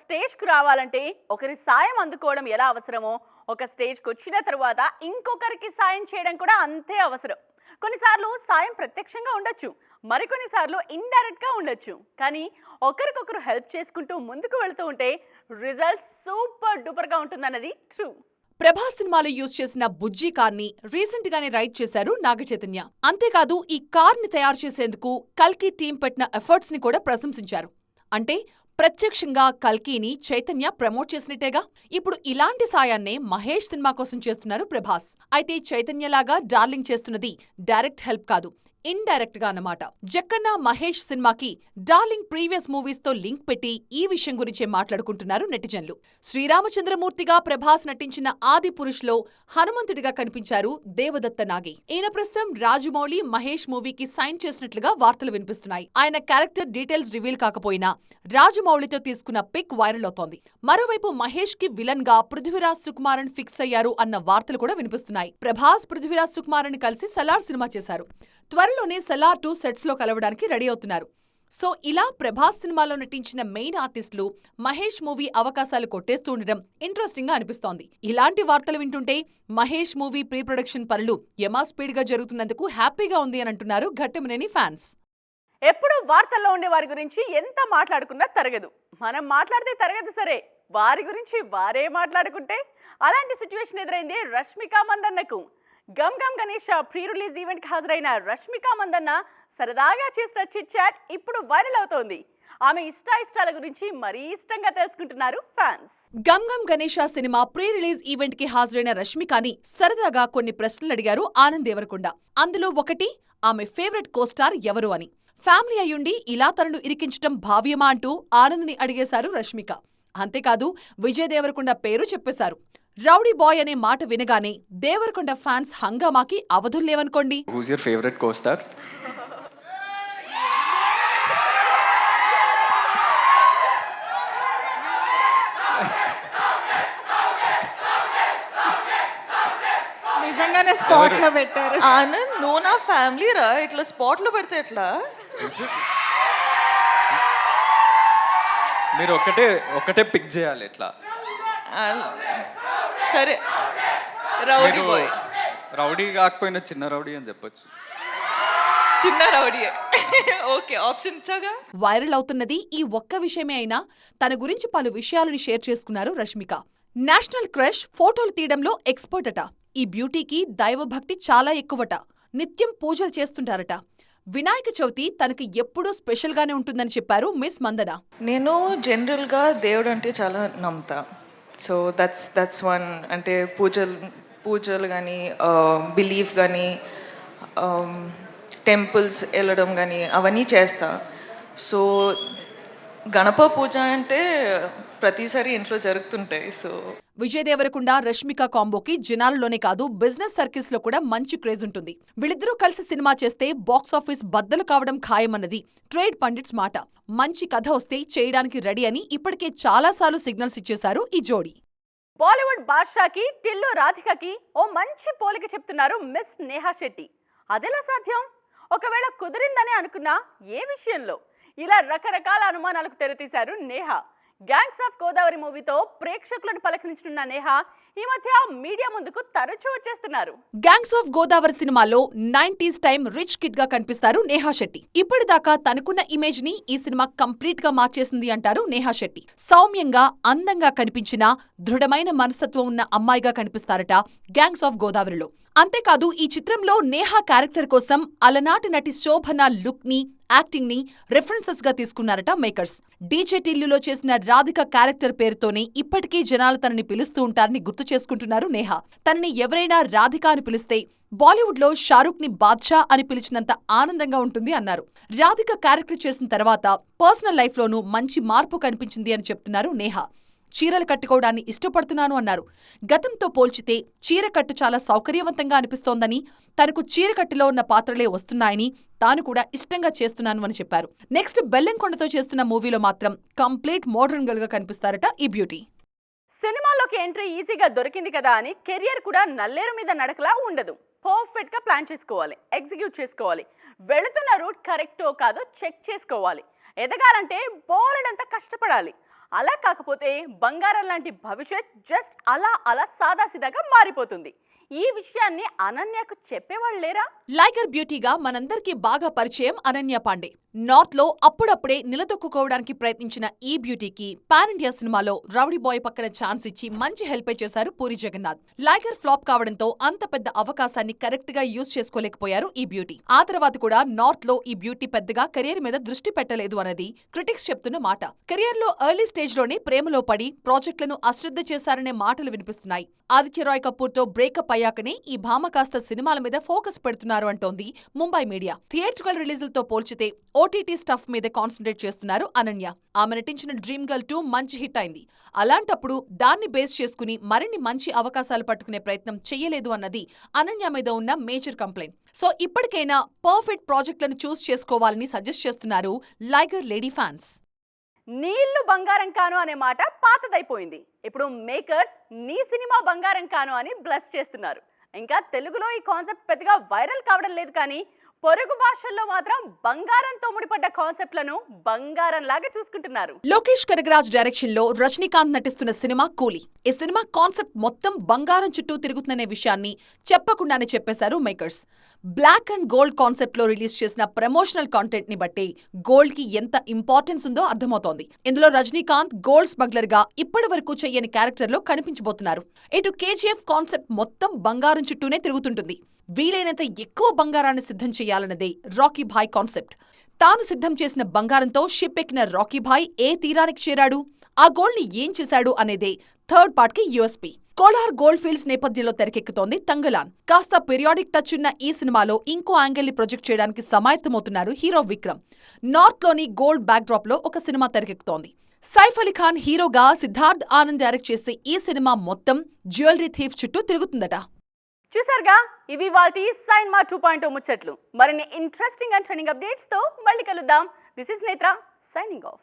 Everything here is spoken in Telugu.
స్టేజ్‌కు రావాలంటే ఒకరి సాయం అందుకోవడం ఎలా అవసరమో, ఒక స్టేజ్‌కొచ్చిన తరువాత ఇంకొకరికి సాయం చేయడం కూడా అంతే అవసరం. కొన్నిసార్లు సాయం ప్రత్యక్షంగా ఉండొచ్చు. మరికొన్నిసార్లు ఇండైరెక్ట్‌గా ఉండొచ్చు. కానీ ఒకరికొకరు హెల్ప్ చేసుకుంటూ ముందుకు వెళ్తూ ఉంటే రిజల్ట్ సూపర్ డూపర్‌గా ఉంటుందన్నది ట్రూ. ప్రభాస్ సినిమాలో యూజ్ చేసిన బుజ్జి కార్ని రీసెంట్ గానే రైడ్ చేశారు నాగచైతన్య. అంతేకాదు ఈ కార్ ని తయారు చేసేందుకు కల్కి టీం పెట్టిన ఎఫర్ట్స్ ని కూడా ప్రశంసించారు. అంటే ప్రత్యక్షంగా కల్కిని చైతన్య ప్రమోట్ చేసినట్టేగా. ఇప్పుడు ఇలాంటి సాయాన్నే మహేష్ సినిమా కోసం చేస్తున్నారు ప్రభాస్. అయితే చైతన్యలాగా డార్లింగ్ చేస్తున్నది డైరెక్ట్ హెల్ప్ కాదు, ఇండైరెక్ట్ గా అన్నమాట. జక్కన్న మహేష్ సినిమాకి డార్లింగ్ ప్రీవియస్ మూవీస్ తో లింక్ పెట్టి ఈ విషయం గురించే మాట్లాడుకుంటున్నారు నెటిజన్లు. శ్రీరామచంద్రమూర్తిగా ప్రభాస్ నటించిన ఆది పురుష్ లో హనుమంతుడిగా కనిపించారు దేవదత్త నాగి. ఈయన ప్రస్తుతం రాజమౌళి మహేష్ మూవీకి సైన్ చేసినట్లుగా వార్తలు వినిపిస్తున్నాయి. ఆయన క్యారెక్టర్ డీటెయిల్స్ రివీల్ కాకపోయినా రాజమౌళితో తీసుకున్న పిక్ వైరల్ అవుతోంది. మరోవైపు మహేష్ కి విలన్ గా పృథ్వీరాజ్ సుకుమారన్ ఫిక్స్ అయ్యారు అన్న వార్తలు కూడా వినిపిస్తున్నాయి. ప్రభాస్ పృథ్వీరాజ్ సుకుమారన్ కలిసి సలార్ సినిమా చేశారు. త్వరలోనే సలార్ 2 సెట్స్ లో కలవడానికి రెడీ అవుతున్నారు. సో ఇలా ప్రభాస్ సినిమాలో నటించిన మెయిన్ ఆర్టిస్టులు మహేష్ మూవీ అవకాశాలు కొట్టేస్తూ ఉండడం ఇంట్రెస్టింగ్ గా అనిపిస్తోంది. ఇలాంటి వార్తలు వింటుంటే మహేష్ మూవీ ప్రీ ప్రొడక్షన్ పనులు యమా స్పీడ్ గా జరుగుతున్నందుకు హ్యాపీగా ఉంది అని అంటున్నారు ఘట్టమనేని ఫ్యాన్స్. ఎప్పుడు వార్తల్లో ఉండే వారి గురించి ఎంత మాట్లాడుకున్నా తరగదు. మనం మాట్లాడితే తరగదు సరే, వారి గురించి వారే మాట్లాడుకుంటే అలాంటి సిచ్యువేషన్ ఎదురైంది రష్మిక మందన్నకు. గమ్ గమ్ గణేష్ ప్రీ రిలీజ్ ఈవెంట్కి హాజరైన రష్మిక మందన్న సరదాగా చేసిన చిట్ చాట్ ఇప్పుడు వైరల్ అవుతోంది. ఆమె ఇష్టాయిష్టాల గురించి మరీ ఇష్టంగా తెలుసుకుంటున్నారు ఫ్యాన్స్. గమ్ గమ్ గణేష సినిమా ప్రీ రిలీజ్ ఈవెంట్ కి హాజరైన రష్మికని సరదాగా కొన్ని ప్రశ్నలు అడిగారు ఆనంద్ దేవరకొండ. అందులో ఒకటి, ఆమె ఫేవరెట్ కోస్టార్ ఎవరు అని. ఫ్యామిలీ అయ్యుండి ఇలా తనను ఇరికించటం భావ్యమా అంటూ ఆనంద్ని అడిగేశారు రష్మిక. అంతేకాదు విజయ్ దేవరకొండ పేరు చెప్పేశారు. రౌడీ బాయ్ అనే మాట వినగానే దేవరకొండ ఫ్యాన్స్ హంగామాకి అవధుల్లేవనుకోండి. Who's your favorite co-star? నిజంగానే స్పాట్ లో పెట్టారు. ఆనంద్ నువ్వు నా ఫ్యామిలీ రా, ఇట్లా స్పాట్ లో పెడితే ఎట్లా? మీరు ఒకటే పిక్ చేయాలి ఎట్లా. సరే రౌడీ బాయ్. రౌడీ కాకపోయినా చిన్న రౌడీ అని చెప్పొచ్చు. చిన్న రౌడీ. ఓకే, ఆప్షన్ ఇచ్చాగా. వైరల్ అవుతున్నది ఈ ఒక్క విషయమే అయినా తన గురించి పలు విషయాలను షేర్ చేసుకున్నారు రష్మిక. నేషనల్ క్రష్ ఫోటోలు తీయడంలో ఎక్స్పర్ట్ అట. ఈ బ్యూటీకి దైవభక్తి చాలా ఎక్కువట. నిత్యం పూజలు చేస్తుంటారట. వినాయక చవితి తనకి ఎప్పుడూ స్పెషల్ గానే ఉంటుందని చెప్పారు మిస్ మందన. నేను జనరల్గా దేవుడు అంటే చాలా నమ్ముతా. So that's one. అంటే పూజలు కానీ బిలీఫ్ కానీ టెంపుల్స్ వెళ్ళడం కానీ అవన్నీ చేస్తా. సో గణప పూజ అంటే ప్రతిసారి ఇంట్లో జరుగుతుంటాయి. సో విజయ్ దేవరకొండ రష్మిక కాంబోకి జనాలలోనే కాదు బిజినెస్ సర్కిల్స్ లో కూడా మంచి క్రేజ్ ఉంటుంది. వీళ్ళిద్దరూ కలిసి సినిమా చేస్తే బాక్సాఫీస్ బద్దలు కావడం ఖాయమన్నది ట్రేడ్ పండిట్స్ మాట. మంచి కథ వస్తే చేయడానికి రెడీ అని ఇప్పటికే చాలాసార్లు సిగ్నల్స్ ఇచ్చేశారు ఈ జోడీ. బాలీవుడ్ బాద్షాకి టిల్లు రాధికకి ఓ మంచి పోలిక చెప్తున్నారు మిస్ నేహా శెట్టి. అదెలా సాధ్యం? ఒకవేళ కుదిరిందని అనుకున్నా ఏ విషయంలో? ఇలా రకరకాల అనుమానాలకు తెరతీశారు నేహా. గ్యాంగ్స్ ఆఫ్ గోదావరి మూవీతో ప్రేక్షకులను పలకరించనున్న నేహా ఈ మధ్య మీడియా ముందుకు తరచూ వచ్చేస్తున్నారు. గ్యాంగ్స్ ఆఫ్ గోదావరి సినిమాలో 90s టైమ్ రిచ్ కిడ్ గా కనిపిస్తారు నేహా శెట్టి. ఇప్పటిదాకా తనకున్న ఇమేజ్ ని ఈ సినిమా కంప్లీట్ గా మార్చేసింది అంటారు నేహా శెట్టి. సౌమ్యంగా అందంగా కనిపించిన దృఢమైన మనస్తత్వం ఉన్న అమ్మాయిగా కనిపిస్తారట గ్యాంగ్స్ ఆఫ్ గోదావరిలో. అంతేకాదు ఈ చిత్రంలో నేహా క్యారెక్టర్ కోసం అలనాటి నటి శోభన లుక్ ని యాక్టింగ్ ని రిఫరెన్సెస్ గా తీసుకున్నారట మేకర్స్. డీజే టిల్లులో చేసిన రాధిక క్యారెక్టర్ పేరుతోనే ఇప్పటికీ జనాలు తనని పిలుస్తూ ఉంటారని గుర్తు చేసుకుంటున్నారు నేహా. తనని ఎవరైనా రాధిక అని పిలిస్తే బాలీవుడ్ లో షారూక్ ని బాద్షా అని పిలిచినంత ఆనందంగా ఉంటుంది అన్నారు. రాధిక క్యారెక్టర్ చేసిన తర్వాత పర్సనల్ లైఫ్ లోనూ మంచి మార్పు కనిపించింది అని చెప్తున్నారు నేహా. చీరలు కట్టుకోవడాన్ని ఇష్టపడుతున్నాను అన్నారు. గతంతో పోల్చితే చీరకట్టు చాలా సౌకర్యవంతంగా అనిపిస్తోందని, తనకు చీరకట్టులో ఉన్న పాత్రలే వస్తున్నాయని, తాను కూడా ఇష్టంగా చేస్తున్నాను అని చెప్పారు. నెక్స్ట్ బెల్లంకొండతో చేస్తున్న మూవీలో మాత్రం కంప్లీట్ మోడర్న్ గర్ల్ గా కనిపిస్తారట ఈ బ్యూటీ. సినిమాలోకి ఎంట్రీ ఈజీగా దొరికింది కదా అని కెరియర్ కూడా నల్లేరు మీద నడకలా ఉండదు. పర్ఫెక్ట్ గా ప్లాన్ చేసుకోవాలి, ఎగ్జిక్యూట్ చేసుకోవాలి. వెళుతున్న రూట్ కరెక్టో కాదో చెక్ చేసుకోవాలి. ఎదగాలంటే బోలెడంత కష్టపడాలి. అలా కాకపోతే బంగారం లాంటి భవిష్యత్ జస్ట్ అలా సాదాసీదాగా మారిపోతుంది. ఈ విషయాన్ని అనన్యకు చెప్పేవాళ్ళు లేరా? లైగర్ బ్యూటీగా మనందరికీ బాగా పరిచయం అనన్య పాండే. నార్త్ లో అప్పుడప్పుడే నిలదొక్కుకోవడానికి ప్రయత్నించిన ఈ బ్యూటీకి పాన్ ఇండియా సినిమాలో రౌడీ బాయ్ పక్కన ఛాన్స్ ఇచ్చి మంచి హెల్ప్ చేశారు పూరి జగన్నాథ్. లైగర్ ఫ్లాప్ కావడంతో అంత పెద్ద అవకాశాన్ని కరెక్ట్ గా యూజ్ చేసుకోలేకపోయారు ఈ బ్యూటీ. ఆ తర్వాత కూడా నార్త్ లో ఈ బ్యూటీ పెద్దగా కెరీర్ మీద దృష్టి పెట్టలేదు అనేది క్రిటిక్స్ చెప్తున్న మాట. కెరీర్ లో ఎర్లీ స్టేజ్ లోనే ప్రేమలో పడి ప్రాజెక్టులను అశ్రద్ధ చేశారనే మాటలు వినిపిస్తున్నాయి. ఆదిత్య రాయ్ కపూర్ తో బ్రేకప్ అయ్యాకనే ఈ భామ కాస్త సినిమాల మీద ఫోకస్ పెడుతున్నారు అంటోంది ముంబై మీడియా. థియేట్రికల్ రిలీజులతో పోల్చితే ఓటీటీ స్టఫ్ మీద కాన్సన్ట్రేట్ చేస్తున్నారు అనన్య. ఆమె నటించిన డ్రీమ్ గర్ల్ 2 మంచి హిట్ అయింది. అలాంటప్పుడు దాన్ని బేస్ చేసుకుని మరిన్ని మంచి అవకాశాలు పట్టుకునే ప్రయత్నం చెయ్యలేదు అన్నది అనన్య మీద ఉన్న మేజర్ కంప్లైంట్. సో ఇప్పటికైనా పర్ఫెక్ట్ ప్రాజెక్టులను చూస్ చేసుకోవాలని సజెస్ట్ చేస్తున్నారు లైగర్ లేడీ ఫ్యాన్స్. నీళ్లు బంగారం కాను అనే మాట పాతదైపోయింది. ఇప్పుడు మేకర్స్ నీ సినిమా బంగారం కాను అని బ్లస్ చేస్తున్నారు. ఇంకా తెలుగులో ఈ కాన్సెప్ట్ పెద్దగా వైరల్ కావడం లేదు, కానీ పొరుగు భాషల్లో మాత్రం బంగారంతో ముడిపడ్డ కాన్సెప్ట్లను బంగారం లాగా చూసుకుంటున్నారు. లోకేష్ కనగరాజ్ డైరెక్షన్ లో రజనీకాంత్ నటిస్తున్న సినిమా కూలీ. ఈ సినిమా కాన్సెప్ట్ మొత్తం బంగారం చుట్టూ తిరుగుతుందనే విషయాన్ని చెప్పకుండానే చెప్పేశారు makers. Black and gold concept లో రిలీజ్ చేసిన ప్రమోషనల్ కాంటెంట్ ని బట్టి గోల్డ్ కి ఎంత ఇంపార్టెన్స్ ఉందో అర్థమవుతోంది. ఇందులో రజనీకాంత్ గోల్డ్ స్మగ్లర్ గా ఇప్పటి వరకు చెయ్యని క్యారెక్టర్ లో కనిపించబోతున్నారు. ఇటు కేజీఎఫ్ కాన్సెప్ట్ మొత్తం బంగారం చుట్టూనే తిరుగుతుంటుంది. వీలైనంత ఎక్కువ బంగారాన్ని సిద్ధం చేయాలన్నదే రాకీ భాయ్ కాన్సెప్ట్. తాను సిద్ధం చేసిన బంగారంతో షిప్ ఎక్కిన రాకీ భాయ్ ఏ తీరానికి చేరాడు, ఆ గోల్డ్ ని ఏం చేశాడు అనేదే థర్డ్ పార్ట్ కి యూఎస్పీ. కోలార్ గోల్డ్ ఫీల్డ్స్ నేపథ్యంలో తెరకెక్కుతోంది తంగలాన్. కాస్త పీరియాడిక్ టచ్ ఉన్న ఈ సినిమాలో ఇంకో యాంగిల్ ని ప్రొజెక్ట్ చేయడానికి సమాయత్తమవుతున్నారు హీరో విక్రమ్. నార్త్ లోని గోల్డ్ బ్యాక్ డ్రాప్ లో ఒక సినిమా తెరకెక్కుతోంది. సైఫ్ అలీ ఖాన్ హీరోగా సిద్ధార్థ్ ఆనంద్ డైరెక్ట్ చేసే ఈ సినిమా మొత్తం జ్యువెలరీ థీఫ్ చుట్టూ తిరుగుతుందట. చూసారుగా, ఇవి వాటి సైన్మా 2.0 ముచ్చట్లు. మరిన్ని ఇంట్రెస్టింగ్ అండ్ ట్రెండింగ్ అప్డేట్స్ తో మళ్ళీ కలుద్దాం. దిస్ ఇస్ నేత్ర సైనింగ్ ఆఫ్.